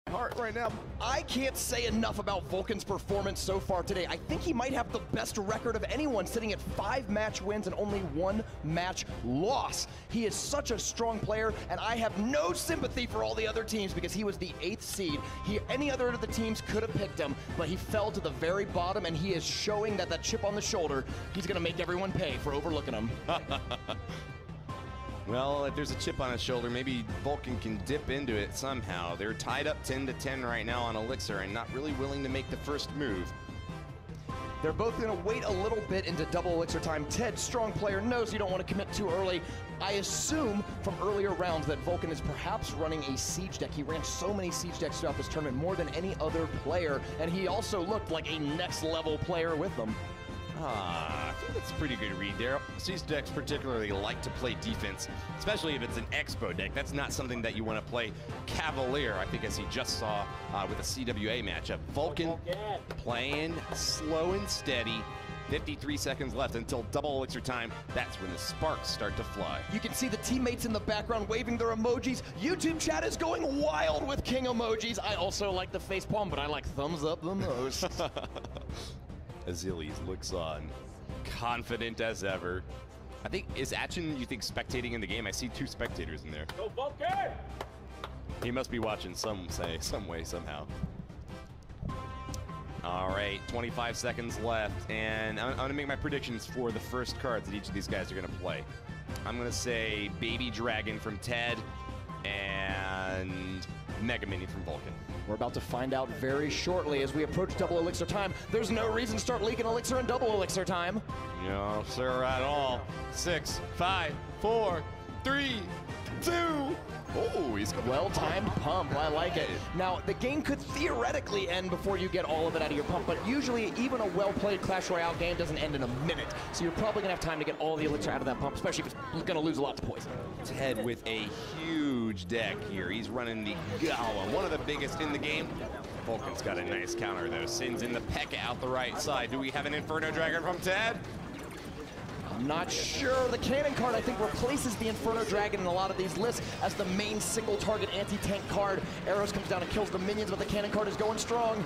heart right now. I can't say enough about Vulkan's performance so far today. I think he might have the best record of anyone, sitting at 5 match wins and only 1 match loss. He is such a strong player, and I have no sympathy for all the other teams because he was the 8th seed. Any other of the teams could have picked him, but he fell to the very bottom, and he is showing that chip on the shoulder, he's going to make everyone pay for overlooking him. Well, if there's a chip on his shoulder, maybe Vulkan can dip into it somehow. They're tied up 10-10 right now on Elixir and not really willing to make the first move. They're both going to wait a little bit into double Elixir time. Ted, strong player, knows you don't want to commit too early. I assume from earlier rounds that Vulkan is perhaps running a siege deck. He ran so many siege decks throughout this tournament, more than any other player, and he also looked like a next-level player with them. I think that's a pretty good read there. Siege decks particularly like to play defense, especially if it's an Expo deck. That's not something that you want to play Cavalier, I think, as he just saw with a CWA matchup. Vulkan playing slow and steady. 53 seconds left until double Elixir time. That's when the sparks start to fly. You can see the teammates in the background waving their emojis. YouTube chat is going wild with King emojis. I also like the facepalm, but I like thumbs up the most. Azilius looks on, confident as ever. I think, is Atchin, you think, spectating in the game? I see 2 spectators in there. Go Vulkan! He must be watching some way, somehow. All right, 25 seconds left, and I'm gonna make my predictions for the first cards that each of these guys are gonna play. I'm gonna say Baby Dragon from Ted and Mega Mini from Vulkan. We're about to find out very shortly as we approach double Elixir time. There's no reason to start leaking Elixir in double Elixir time. No, sir, at all. 6, 5, 4, 3, 2. Oh, he's got well-timed pump. I like it. Now, the game could theoretically end before you get all of it out of your pump, but usually even a well-played Clash Royale game doesn't end in a minute. So you're probably going to have time to get all the Elixir out of that pump, especially if it's going to lose a lot to poison. Ted with a huge deck here. He's running the Golem, one of the biggest in the game. Vulkan's got a nice counter, though. Sends in the P.E.K.K.A out the right side. Do we have an Inferno Dragon from Ted? I'm not sure. The cannon card, I think, replaces the Inferno Dragon in a lot of these lists as the main single target anti-tank card. Arrows comes down and kills the minions, but the cannon card is going strong.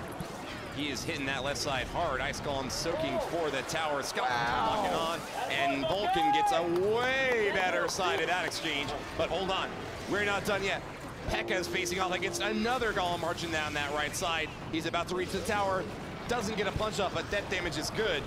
He is hitting that left side hard. Ice Golem soaking for the tower. Skeleton locking on, and Vulkan gets a way better side of that exchange. But hold on, we're not done yet. P.E.K.K.A is facing off against another Golem marching down that right side. He's about to reach the tower. Doesn't get a punch up, but that damage is good.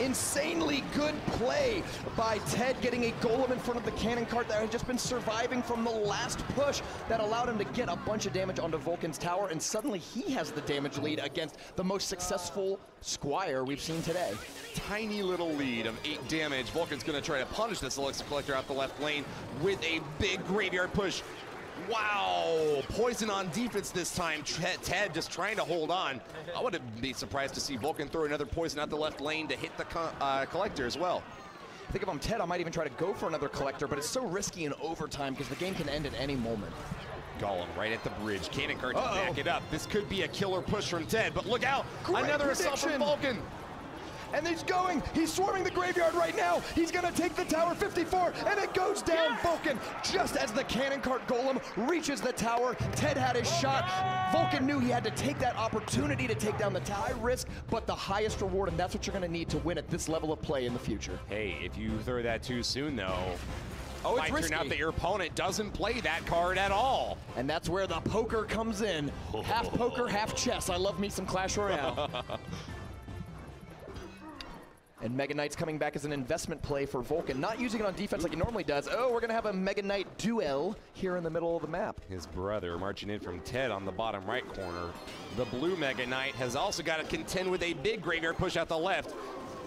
Insanely good play by Ted, getting a Golem in front of the cannon cart that had just been surviving from the last push that allowed him to get a bunch of damage onto Vulkan's tower, and suddenly he has the damage lead against the most successful Squire we've seen today. Tiny little lead of 8 damage. Vulkan's going to try to punish this Elixir Collector out the left lane with a big graveyard push. Wow, poison on defense this time. Ted just trying to hold on. I wouldn't be surprised to see Vulkan throw another poison out the left lane to hit the collector as well. I think if I'm Ted, I might even try to go for another collector, but it's so risky in overtime because the game can end at any moment. Golem right at the bridge. Cannon card to back it up. This could be a killer push from Ted, but look out! Great another assault from Vulkan. And he's going, he's swarming the graveyard right now. He's gonna take the tower 54, and it goes down. Vulkan, just as the cannon cart Golem reaches the tower, Ted had his shot. Vulkan knew he had to take that opportunity to take down the high risk, but the highest reward, and that's what you're gonna need to win at this level of play in the future. Hey, if you throw that too soon, though, oh, might turn out that your opponent doesn't play that card at all. And that's where the poker comes in. Half poker, half chess. I love me some Clash Royale. And Mega Knight's coming back as an investment play for Vulkan, not using it on defense like he normally does. Oh, we're gonna have a Mega Knight duel here in the middle of the map. His brother marching in from Ted on the bottom right corner. The blue Mega Knight has also got to contend with a big graveyard push out the left.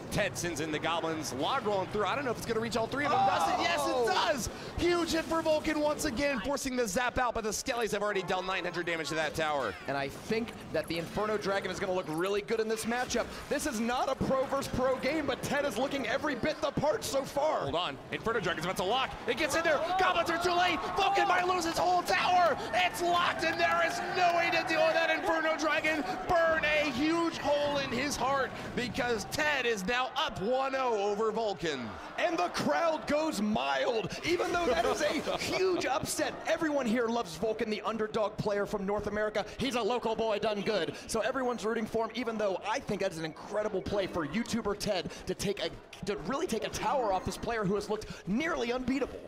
Ted sends in the goblins, log rolling through. I don't know if it's going to reach all 3 of them. Does it? Yes, it does! Huge hit for Vulkan once again, forcing the zap out, but the Skellies have already dealt 900 damage to that tower. And I think that the Inferno Dragon is going to look really good in this matchup. This is not a pro versus pro game, but Ted is looking every bit the part so far. Hold on, Inferno Dragon's about to lock. It gets in there, goblins are too late. Vulkan might lose his whole tower. It's locked, and there is no way to deal with that Inferno Dragon. Burn a huge hole in his heart. start because Ted is now up 1-0 over Vulkan. And the crowd goes mild, even though that is a huge upset. Everyone here loves Vulkan, the underdog player from North America. He's a local boy done good. So everyone's rooting for him, even though I think that's an incredible play for YouTuber Ted to really take a tower off this player who has looked nearly unbeatable.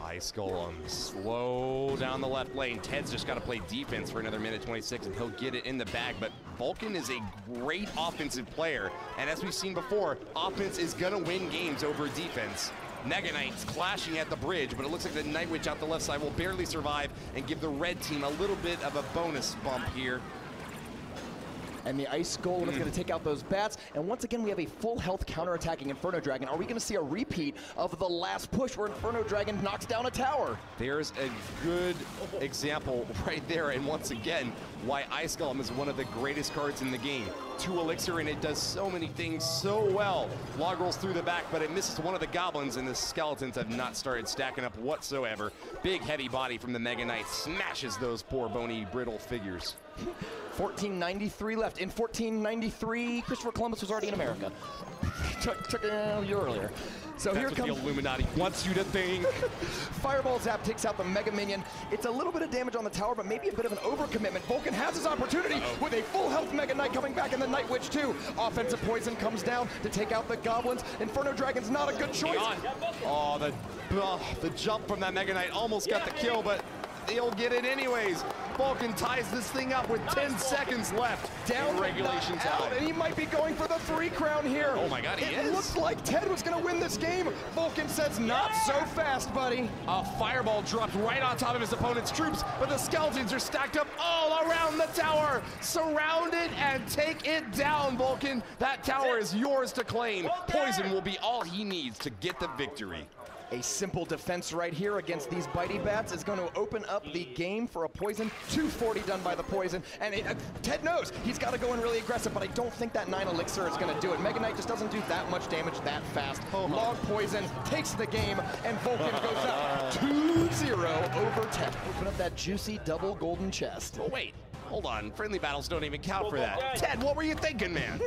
Ice Golem slow down the left lane. Ted's just got to play defense for another minute 26 and he'll get it in the bag. But Vulkan is a great offensive player. And as we've seen before, offense is going to win games over defense. Mega Knight's clashing at the bridge, but it looks like the Night Witch out the left side will barely survive and give the red team a little bit of a bonus bump here. And the Ice Golem is going to take out those bats. And once again, we have a full health counterattacking Inferno Dragon. Are we going to see a repeat of the last push where Inferno Dragon knocks down a tower? There's a good example right there. And once again, why Ice Golem is one of the greatest cards in the game. 2 elixir, and it does so many things so well. Log rolls through the back, but it misses one of the goblins, and the skeletons have not started stacking up whatsoever. Big heavy body from the Mega Knight smashes those poor bony brittle figures. 1493 left. In 1493, Christopher Columbus was already in America. took a year earlier. So That's here comes the Illuminati wants you to think. Fireball Zap takes out the Mega Minion. It's a little bit of damage on the tower, but maybe a bit of an overcommitment. Vulkan has his opportunity with a full health Mega Knight coming back and the Night Witch too. Offensive Poison comes down to take out the Goblins. Inferno Dragon's not a good choice. Oh, the jump from that Mega Knight almost got the kill, but he'll get it anyways. Vulkan ties this thing up with 10 seconds left. Down regulation time. And he might be going for the 3 crown here. Oh my God, he is. It looks like Ted was going to win this game. Vulkan says, not so fast, buddy. A fireball dropped right on top of his opponent's troops, but the skeletons are stacked up all around the tower. Surround it and take it down, Vulkan. That tower is yours to claim. Poison will be all he needs to get the victory. A simple defense right here against these bitey bats is going to open up the game for a Poison. 240 done by the Poison. And Ted knows he's got to go in really aggressive, but I don't think that 9 elixir is going to do it. Mega Knight just doesn't do that much damage that fast. Log Poison takes the game, and Vulkan goes up 2-0 over Ted. Open up that juicy double golden chest. Oh, wait. Hold on, friendly battles don't even count for that. Ted, what were you thinking, man?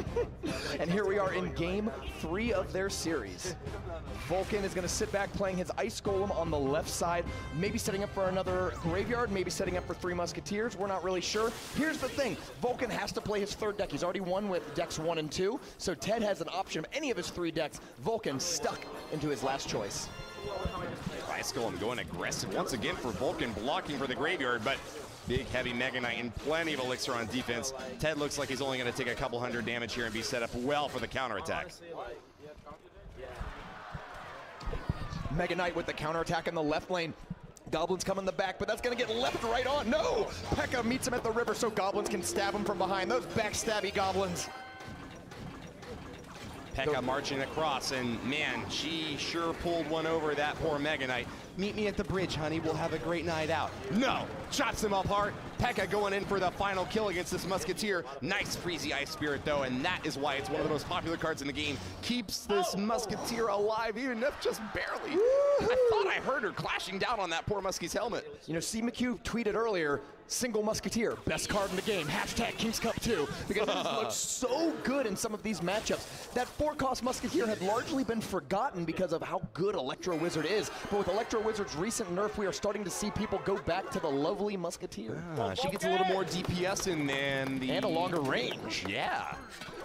And here we are in game 3 of their series. Vulkan is going to sit back playing his Ice Golem on the left side, maybe setting up for another Graveyard, maybe setting up for 3 Musketeers. We're not really sure. Here's the thing. Vulkan has to play his 3rd deck. He's already won with decks 1 and 2, so Ted has an option of any of his 3 decks. Vulkan stuck into his last choice. Ice Golem going aggressive once again for Vulkan, blocking for the Graveyard, but big, heavy Mega Knight and plenty of elixir on defense. Ted looks like he's only going to take a couple hundred damage here and be set up well for the counterattack. Mega Knight with the counterattack in the left lane. Goblins come in the back, but that's going to get left right on. No! P.E.K.K.A meets him at the river so Goblins can stab him from behind. Those backstabby Goblins. P.E.K.K.A marching across, and man, she sure pulled one over that poor Mega Knight. Meet me at the bridge, honey. We'll have a great night out. No! Chops him apart. P.E.K.K.A going in for the final kill against this Musketeer. Nice Freezy Ice Spirit, though, and that is why it's one of the most popular cards in the game. Keeps this Musketeer alive, even if just barely. I thought I heard her clashing down on that poor Muskie's helmet. You know, C. McHugh tweeted earlier, single Musketeer, best card in the game, hashtag King's Cup 2, because it looks so good in some of these matchups. That 4-cost Musketeer had largely been forgotten because of how good Electro Wizard is, but with Electro Wizard's recent nerf, we are starting to see people go back to the lovely Musketeer. She gets a little more DPS in than the... And a longer range. Yeah.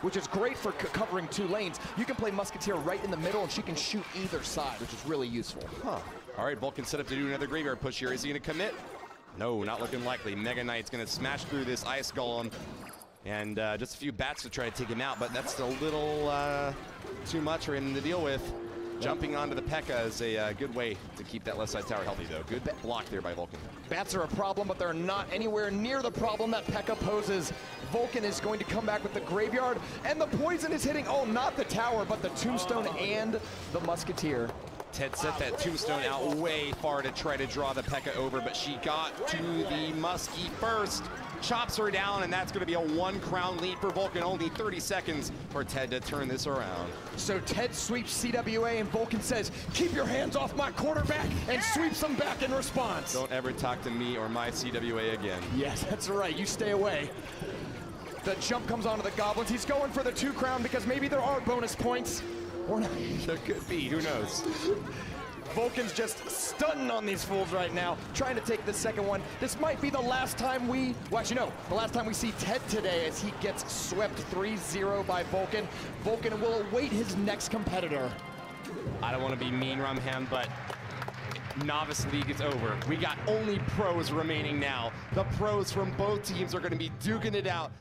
Which is great for covering 2 lanes. You can play Musketeer right in the middle, and she can shoot either side, which is really useful. Huh. All right, Vulkan set up to do another Graveyard push here. Is he going to commit? No, not looking likely. Mega Knight's going to smash through this Ice Golem. And just a few bats to try to take him out, but that's a little too much for him to deal with. Jumping onto the P.E.K.K.A is a good way to keep that left side tower healthy, though. Good block there by Vulkan. Bats are a problem, but they're not anywhere near the problem that P.E.K.K.A poses. Vulkan is going to come back with the Graveyard, and the Poison is hitting, oh, not the tower, but the Tombstone and the Musketeer. Ted set that Tombstone out way far to try to draw the P.E.K.K.A over, but she got to the Muskie first. Chops her down, and that's going to be a 1 crown lead for Vulkan. Only 30 seconds for Ted to turn this around. So Ted sweeps CWA, and Vulkan says, keep your hands off my quarterback, and sweeps them back in response. Don't ever talk to me or my CWA again. Yes, that's right. You stay away. The jump comes onto the Goblins. He's going for the 2 crown because maybe there are bonus points. Or not. There could be, who knows? Vulkan's just stunning on these fools right now, trying to take the second one. This might be the last time well, actually no, the last time we see Ted today as he gets swept 3-0 by Vulkan. Vulkan will await his next competitor. I don't want to be mean, Rumham, but Novice League is over. We got only pros remaining now. The pros from both teams are going to be duking it out.